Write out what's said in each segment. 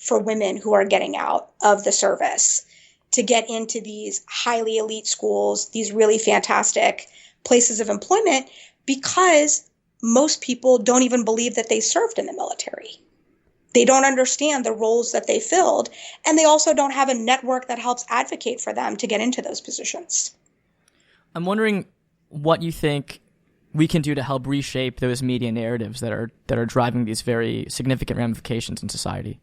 for women who are getting out of the service to get into these highly elite schools, these really fantastic places of employment, because most people don't even believe that they served in the military. They don't understand the roles that they filled, and they also don't have a network that helps advocate for them to get into those positions. I'm wondering what you think we can do to help reshape those media narratives that are driving these very significant ramifications in society.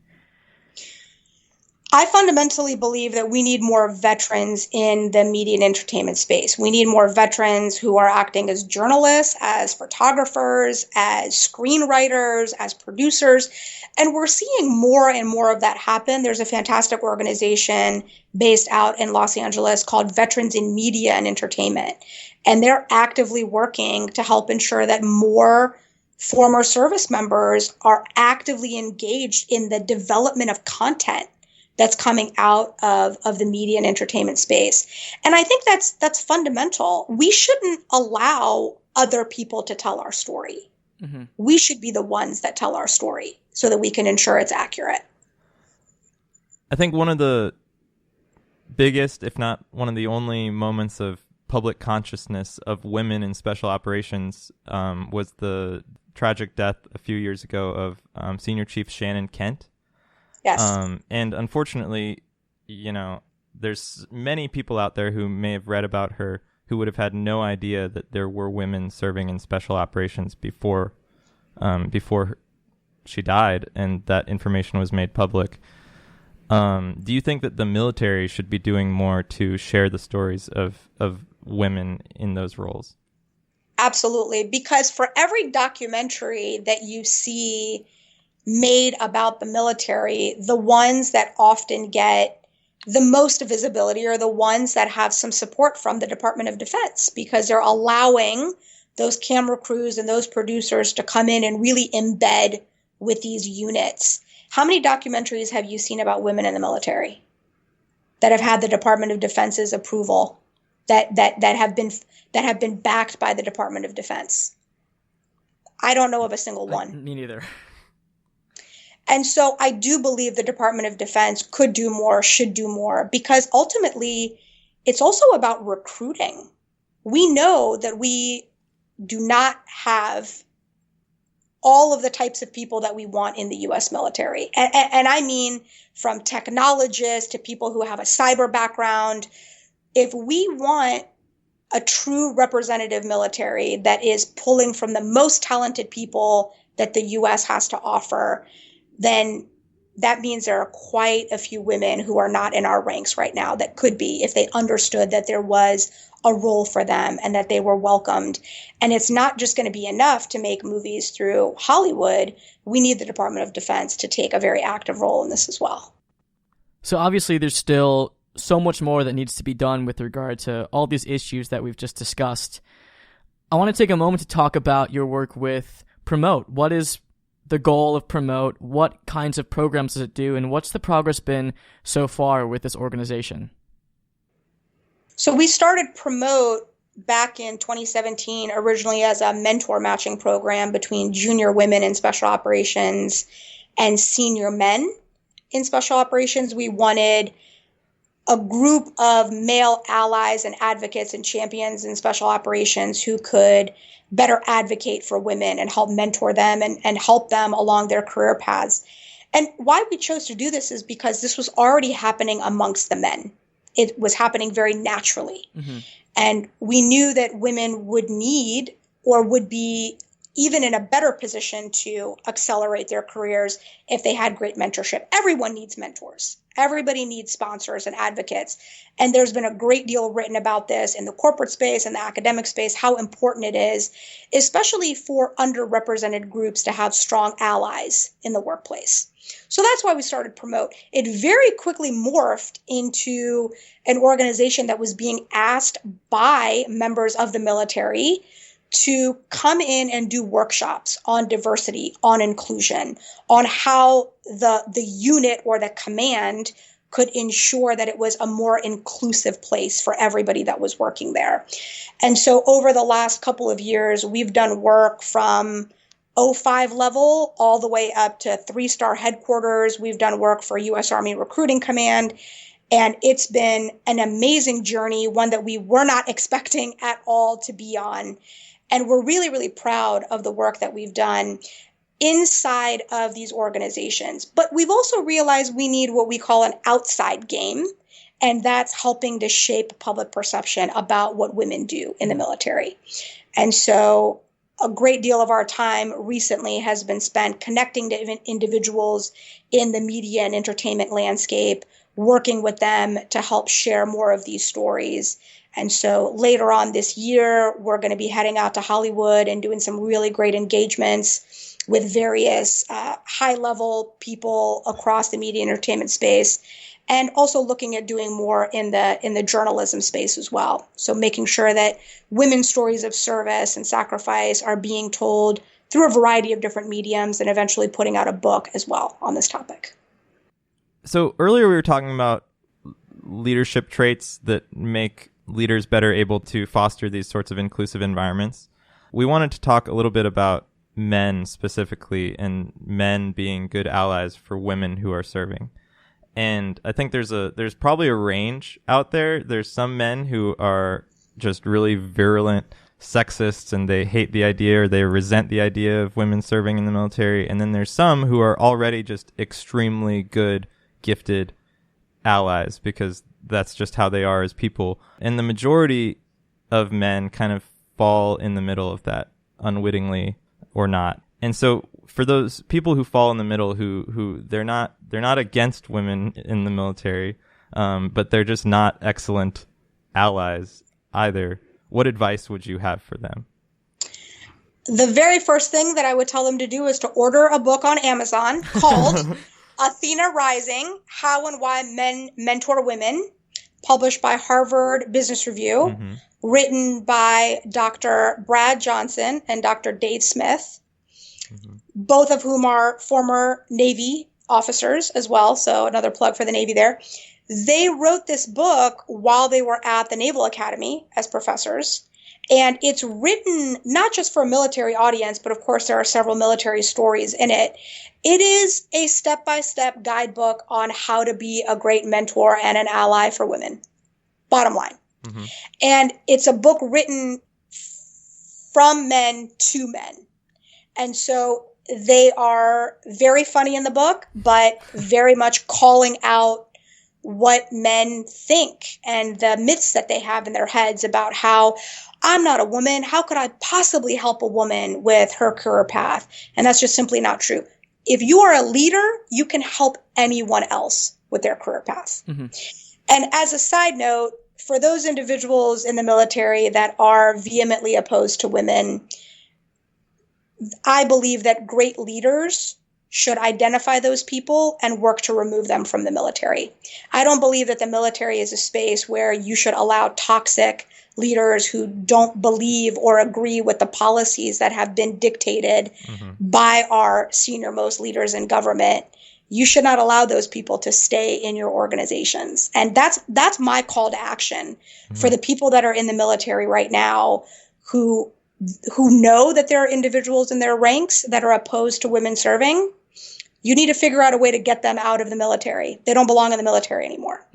I fundamentally believe that we need more veterans in the media and entertainment space. We need more veterans who are acting as journalists, as photographers, as screenwriters, as producers. And we're seeing more and more of that happen. There's a fantastic organization based out in Los Angeles called Veterans in Media and Entertainment. And they're actively working to help ensure that more former service members are actively engaged in the development of content that's coming out of the media and entertainment space. And I think that's fundamental. We shouldn't allow other people to tell our story. Mm-hmm. We should be the ones that tell our story so that we can ensure it's accurate. I think one of the biggest, if not one of the only moments of public consciousness of women in special operations was the tragic death a few years ago of Senior Chief Shannon Kent. Yes. And unfortunately, there's many people out there who may have read about her who would have had no idea that there were women serving in special operations before she died, and that information was made public. Do you think that the military should be doing more to share the stories of women in those roles? Absolutely, because for every documentary that you see made about the military, the ones that often get the most visibility are the ones that have some support from the Department of Defense, because they're allowing those camera crews and those producers to come in and really embed with these units. How many documentaries have you seen about women in the military that have had the Department of Defense's approval, that have been backed by the Department of Defense? I don't know of a single one. Me neither. And so I do believe the Department of Defense could do more, should do more, because ultimately it's also about recruiting. We know that we do not have all of the types of people that we want in the U.S. military. And I mean from technologists to people who have a cyber background. If we want a true representative military that is pulling from the most talented people that the U.S. has to offer, then that means there are quite a few women who are not in our ranks right now that could be, if they understood that there was a role for them and that they were welcomed. And it's not just going to be enough to make movies through Hollywood. We need the Department of Defense to take a very active role in this as well. So obviously there's still so much more that needs to be done with regard to all these issues that we've just discussed. I want to take a moment to talk about your work with Promote. What is the goal of Promote? What kinds of programs does it do? And what's the progress been so far with this organization? So we started Promote back in 2017, originally as a mentor matching program between junior women in special operations and senior men in special operations. We wanted a group of male allies and advocates and champions in special operations who could better advocate for women and help mentor them and help them along their career paths. And why we chose to do this is because this was already happening amongst the men. It was happening very naturally. Mm-hmm. And we knew that women would need or would be even in a better position to accelerate their careers if they had great mentorship. Everyone needs mentors. Everybody needs sponsors and advocates. And there's been a great deal written about this in the corporate space and the academic space, how important it is, especially for underrepresented groups, to have strong allies in the workplace. So that's why we started Promote. It very quickly morphed into an organization that was being asked by members of the military to come in and do workshops on diversity, on inclusion, on how the unit or the command could ensure that it was a more inclusive place for everybody that was working there. And so over the last couple of years, we've done work from O5 level all the way up to 3-star headquarters. We've done work for U.S. Army Recruiting Command, and it's been an amazing journey, one that we were not expecting at all to be on. And we're really, really proud of the work that we've done inside of these organizations. But we've also realized we need what we call an outside game, and that's helping to shape public perception about what women do in the military. And so a great deal of our time recently has been spent connecting to individuals in the media and entertainment landscape, working with them to help share more of these stories. And so later on this year, we're going to be heading out to Hollywood and doing some really great engagements with various high-level people across the media and entertainment space, and also looking at doing more in the journalism space as well. So making sure that women's stories of service and sacrifice are being told through a variety of different mediums, and eventually putting out a book as well on this topic. So earlier we were talking about leadership traits that make leaders better able to foster these sorts of inclusive environments. We wanted to talk a little bit about men specifically, and men being good allies for women who are serving. And I think there's probably a range out there. There's some men who are just really virulent sexists, and they hate the idea or they resent the idea of women serving in the military. And then there's some who are already just extremely good, gifted allies, because that's just how they are as people. And the majority of men kind of fall in the middle of that, unwittingly or not. And so for those people who fall in the middle, who they're not against women in the military, but they're just not excellent allies either, what advice would you have for them? The very first thing that I would tell them to do is to order a book on Amazon called Athena Rising: How and Why Men Mentor Women, published by Harvard Business Review, written by Dr. Brad Johnson and Dr. Dave Smith, both of whom are former Navy officers as well. So another plug for the Navy there. They wrote this book while they were at the Naval Academy as professors. And it's written not just for a military audience, but of course there are several military stories in it. It is a step-by-step guidebook on how to be a great mentor and an ally for women. Bottom line. And it's a book written from men to men. And so they are very funny in the book, but very much calling out what men think and the myths that they have in their heads about how I'm not a woman. How could I possibly help a woman with her career path? And that's just simply not true. If you are a leader, you can help anyone else with their career path. And as a side note, for those individuals in the military that are vehemently opposed to women, I believe that great leaders should identify those people and work to remove them from the military. I don't believe that the military is a space where you should allow toxic leaders who don't believe or agree with the policies that have been dictated by our senior most leaders in government. You should not allow those people to stay in your organizations. And that's my call to action for the people that are in the military right now who know that there are individuals in their ranks that are opposed to women serving. You need to figure out a way to get them out of the military. They don't belong in the military anymore.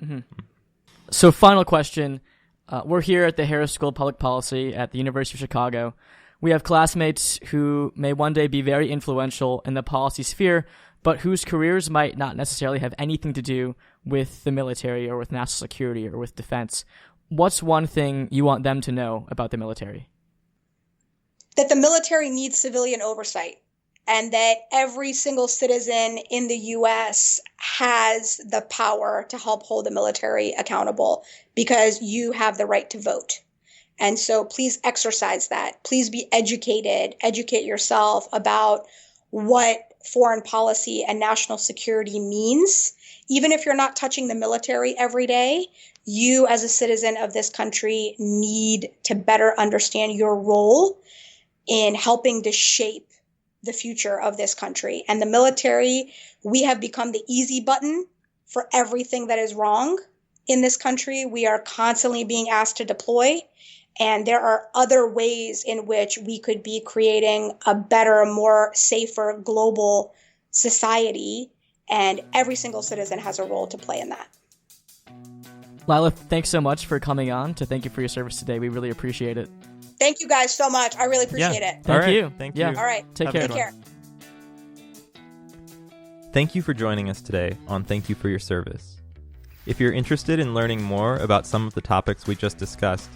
So final question. We're here at the Harris School of Public Policy at the University of Chicago. We have classmates who may one day be very influential in the policy sphere, but whose careers might not necessarily have anything to do with the military or with national security or with defense. What's one thing you want them to know about the military? That the military needs civilian oversight, and that every single citizen in the U.S. has the power to help hold the military accountable because you have the right to vote. And so please exercise that. Please be educated. Educate yourself about what foreign policy and national security means. Even if you're not touching the military every day, you as a citizen of this country need to better understand your role in helping to shape the future of this country. And the military, we have become the easy button for everything that is wrong in this country. We are constantly being asked to deploy. And there are other ways in which we could be creating a better, more safer global society. And every single citizen has a role to play in that. Lyla, thanks so much for coming on. Thank you for your service today. We really appreciate it. Thank you guys so much. I really appreciate it. Thank you. Thank Yeah. you. All right. Take Have a care. good Take care. Thank you for joining us today on Thank You for Your Service. If you're interested in learning more about some of the topics we just discussed,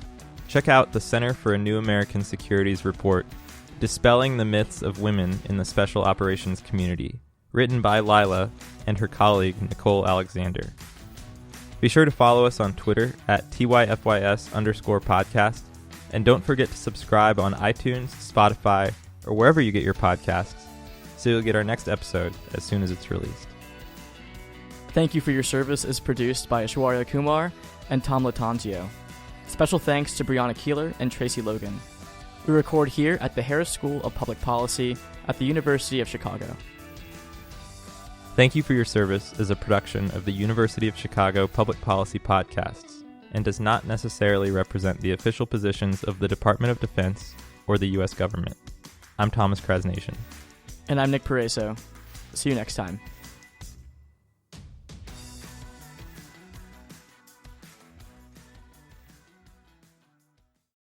check out the Center for a New American Securities report, Dispelling the Myths of Women in the Special Operations Community, written by Lyla and her colleague Nicole Alexander. Be sure to follow us on Twitter at TYFYS_podcast, and don't forget to subscribe on iTunes, Spotify, or wherever you get your podcasts, so you'll get our next episode as soon as it's released. Thank You for Your Service is produced by Aishwarya Kumar and Tom Latanzio. Special thanks to Brianna Keeler and Tracy Logan. We record here at the Harris School of Public Policy at the University of Chicago. Thank You for Your Service is a production of the University of Chicago Public Policy Podcasts and does not necessarily represent the official positions of the Department of Defense or the U.S. government. I'm Thomas Krasnation. And I'm Nick Pareso. See you next time.